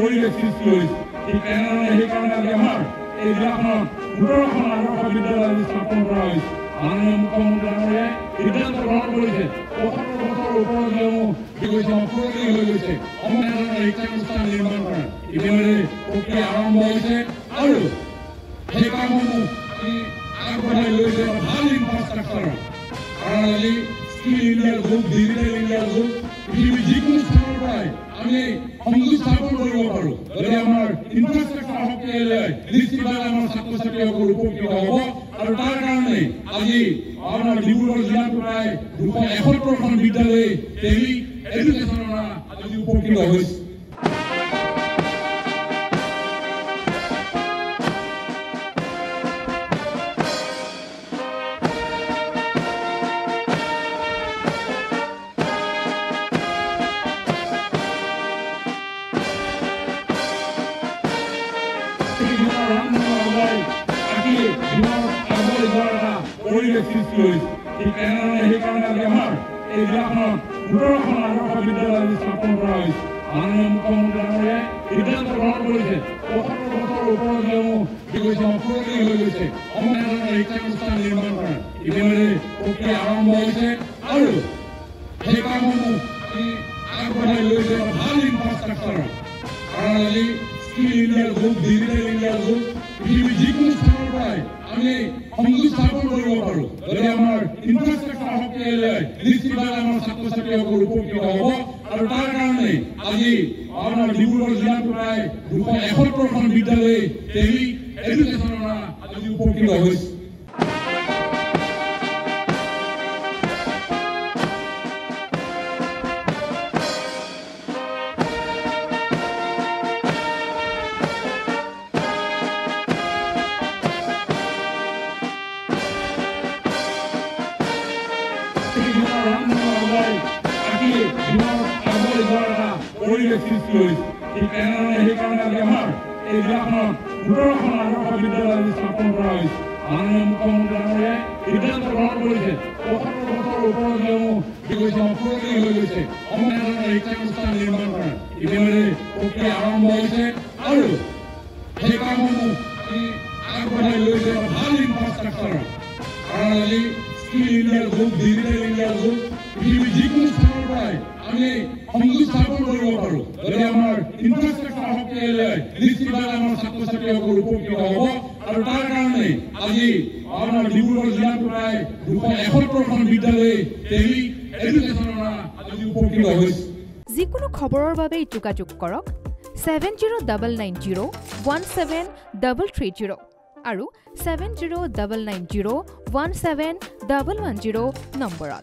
পৰিৱেশ সৃষ্টি হৈছে ঠিক তেনেধৰণে সেইকাৰণে আজি আমাৰ এই জিলাখনত ১৫খন আদৰ্শ বিদ্যালয় স্থাপন কৰা হৈছে মাননীয় মুখ্যমন্ত্ৰী ডাঙৰীয়াই সিদ্ধান্ত গ্ৰহণ কৰিছে ৭৫ বছৰৰ ওপৰত যিসমূহ পুৰণি হৈ গৈছে সমগ্ৰ শিক্ষানুষ্ঠান নিৰ্মাণ কৰা ইতিমধ্যে প্ৰক্ৰিয়া আৰম্ভ হৈছে আৰু সেই কামসমূহ আগবঢ়াই লৈছে ভাল ইনফ্ৰাষ্ট্ৰাকচাৰ কাৰণ আজি স্কিল ইণ্ডিয়াৰ যুগ ডিজিটেল ইণ্ডিয়াৰ যুগ পৃথিৱীৰ যিকোনো স্থানৰ পৰাই আমি সংযোগ স্থাপন কৰিব পাৰোঁ যদি আমাৰ ইনফ্ৰাষ্ট্ৰাকচাৰ শক্তিশালী হয় নিশ্চিতভাৱে আমাৰ ছাত্ৰ ছাত্ৰীসকল উপকৃত হ'ব আৰু তাৰ কাৰণে আজি আমাৰ ডিব্ৰুগড় জিলাত প্ৰায় ২৭১খন বিদ্যালয় টেলি এডুকেশ্যনৰ দ্বাৰা আজি উপকৃত হৈছে পৰিৱেশ সৃষ্টি হৈছে ঠিক তেনেধৰণে সেইকাৰণে আজি আমাৰ এই জিলাখনত ১৫খন আদৰ্শ বিদ্যালয় স্থাপন কৰা হৈছে মাননীয় মুখ্যমন্ত্ৰী ডাঙৰীয়াই সিদ্ধান্ত গ্ৰহণ কৰিছে ৭৫ বছৰৰ ওপৰত যিসমূহ পুৰণি হৈ গৈছে সমগ্ৰ শিক্ষানুষ্ঠান নিৰ্মাণ কৰা ইতিমধ্যে প্ৰক্ৰিয়া আৰম্ভ হৈছে আৰু সেই কামসমূহ আগবঢ়াই লৈছে ভাল ইনফ্ৰাষ্ট্ৰাকচাৰ কাৰণ আজি স্কিল ইণ্ডিয়াৰ যুগ ডিজিটেল ইণ্ডিয়াৰ যুগ পৃথিৱীৰ যিকোনো স্থানৰ পৰাই আমি সংযোগ স্থাপন কৰিব পাৰোঁ যদি আমাৰ ইনফ্ৰাষ্ট্ৰাকচাৰ শক্তিশালী হয় নিশ্চিতভাৱে আমাৰ ছাত্ৰ ছাত্ৰীসকল উপকৃত হ'ব আৰু তাৰ কাৰণে আজি আমাৰ ডিব্ৰুগড় জিলাত প্ৰায় ২৭১খন বিদ্যালয় টেলি এডুকেশ্যনৰ দ্বাৰা আজি উপকৃত হৈছে পৰিৱেশ সৃষ্টি হৈছে ঠিক তেনেধৰণে সেইকাৰণে আজি আমাৰ এই জিলাখনত ১৫খন আদৰ্শ বিদ্যালয় স্থাপন কৰা হৈছে মাননীয় মুখ্যমন্ত্ৰী ডাঙৰীয়াই সিদ্ধান্ত গ্ৰহণ কৰিছে ৭৫ বছৰৰ ওপৰত যিসমূহ পুৰণি হৈ গৈছে সমগ্ৰ শিক্ষানুষ্ঠান নিৰ্মাণ কৰা ইতিমধ্যে প্ৰক্ৰিয়া আৰম্ভ হৈছে আৰু সেই কামসমূহ আগবঢ়াই লৈছে ভাল ইনফ্ৰাষ্ট্ৰাকচাৰ কাৰণ আজি স্কিল ইণ্ডিয়াৰ যুগ ডিজিটেল ইণ্ডিয়াৰ যুগ পৃথিৱীৰ যিকোনো স্থানৰ পৰাই আমি সংযোগ স্থাপন কৰিব পাৰোঁ যদি আমাৰ ইনফ্ৰাষ্ট্ৰাকচাৰ শক্তিশালী হয় নিশ্চিতভাৱে আমাৰ ছাত্ৰ ছাত্ৰীসকল উপকৃত হ'ব আৰু তাৰ কাৰণে আজি আমাৰ ডিব্ৰুগড় জিলাত প্ৰায় ২৭১খন বিদ্যালয় টেলি এডুকেশ্যনৰ দ্বাৰা আজি উপকৃত হৈছে যিকোনো খবৰৰ বাবে যোগাযোগ কৰক 7099017330 আৰু 7099017110 নম্বৰত